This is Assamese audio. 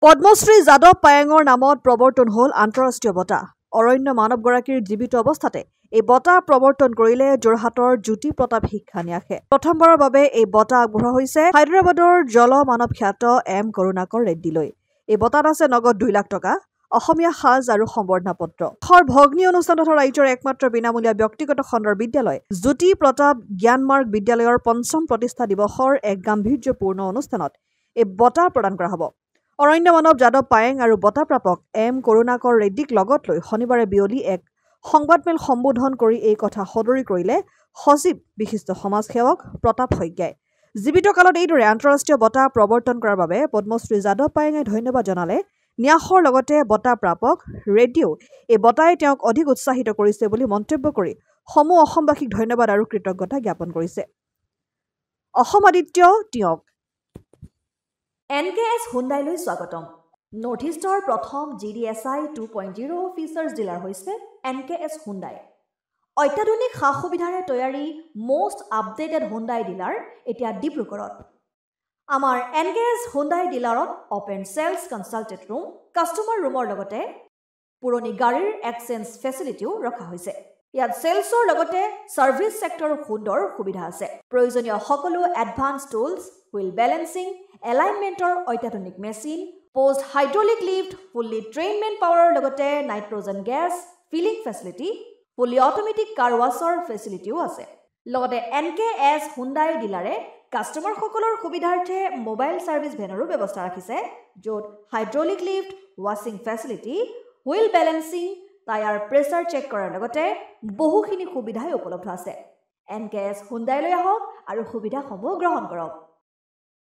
পদ্মশ্ৰী যাদৱ পায়েঙৰ নামত প্ৰৱৰ্তন হ'ল আন্তঃৰাষ্ট্ৰীয় বঁটা। অৰণ্য মানৱগৰাকীৰ জীৱিত অৱস্থাতে এই বঁটা প্ৰৱৰ্তন কৰিলে যোৰহাটৰ জ্যোতি প্ৰতাপ শিক্ষা ন্যাসে। প্ৰথমবাৰৰ বাবে এই বঁটা আগবঢ়োৱা হৈছে হায়দৰাবাদৰ জল মানৱ খ্যাত এম কৰুণাকৰ ৰেড্ডীলৈ। এই বঁটাত আছে নগদ 2 লাখ টকা, অসমীয়া সাজ আৰু সম্বৰ্ধনা পত্ৰ। ভগ্নী অনুষ্ঠান তথা ৰাজ্যৰ একমাত্ৰ বিনামূলীয়া ব্যক্তিগত খণ্ডৰ বিদ্যালয় জ্যোতি প্ৰতাপ জ্ঞানমাৰ্গ বিদ্যালয়ৰ ৫ম প্ৰতিষ্ঠা দিৱসৰ এক গাম্ভীৰ্যপূৰ্ণ অনুষ্ঠানত এই বঁটা প্ৰদান কৰা হ'ব। অৰণ্য মানৱ যাদৱ পায়েং আৰু বঁটা প্ৰাপক এম কৰুণাকৰ ৰেড্ডীক লগত লৈ শনিবাৰে বিয়লি এক সংবাদমেল সম্বোধন কৰি এই কথা সদৰি কৰিলে সচিব বিশিষ্ট সমাজসেৱক প্ৰতাপ শইকীয়াই। জীৱিত কালত এইদৰে আন্তঃৰাষ্ট্ৰীয় বঁটা প্ৰৱৰ্তন কৰাৰ বাবে পদ্মশ্ৰী যাদৱ পায়েঙে ধন্যবাদ জনালে। ন্যাসৰ লগতে বঁটা প্ৰাপক ৰেড্ডীয়েও এই বঁটাই তেওঁক অধিক উৎসাহিত কৰিছে বুলি মন্তব্য কৰি সমূহ অসমবাসীক ধন্যবাদ আৰু কৃতজ্ঞতা জ্ঞাপন কৰিছে। অসম আদিত্য টিয়ক NKS হুণ্ডাইলৈ স্বাগতম। নৰ্থ ইষ্টৰ প্ৰথম GDSI 2.0 ফিচাৰ্ছ ডিলাৰ হৈছে NKS হুণ্ডাই। অত্যাধুনিক সা সুবিধাৰে তৈয়াৰী মষ্ট আপডেটেড হুণ্ডাই ডিলাৰ এতিয়া ডিব্ৰুগড়ত। আমাৰ NKS হুণ্ডাই ডিলাৰত open sales consulted room, customer ৰুমৰ লগতে পুৰণি গাড়ীৰ এক্সচেঞ্জ ফেচিলিটিও ৰখা হৈছে। ইয়াত চেলছৰ লগতে ছাৰ্ভিচ ছেক্টৰৰ সুন্দৰ সুবিধা আছে। প্ৰয়োজনীয় সকলো এডভান্স টুলছ, হুইল বেলেন্সিং, এলাইনমেণ্টৰ অত্যাধুনিক machine, post hydraulic lift, fully train men পাৱাৰৰ লগতে nitrogen gas filling facility, fully automatic car ৱাছৰ ফেচিলিটিও আছে। লগতে NKS হুণ্ডাই ডিলাৰে কাষ্টমাৰসকলৰ সুবিধাৰ্থে মোবাইল ছাৰ্ভিচ ভেনৰো ব্যৱস্থা ৰাখিছে, য'ত হাইড্ৰলিক লিফ্ট, ৱাছিং facility, wheel balancing, tyre pressure check কৰাৰ লগতে বহুখিনি সুবিধাই উপলব্ধ আছে। NKS হুণ্ডাইলৈ আহক আৰু সুবিধাসমূহ গ্ৰহণ কৰক।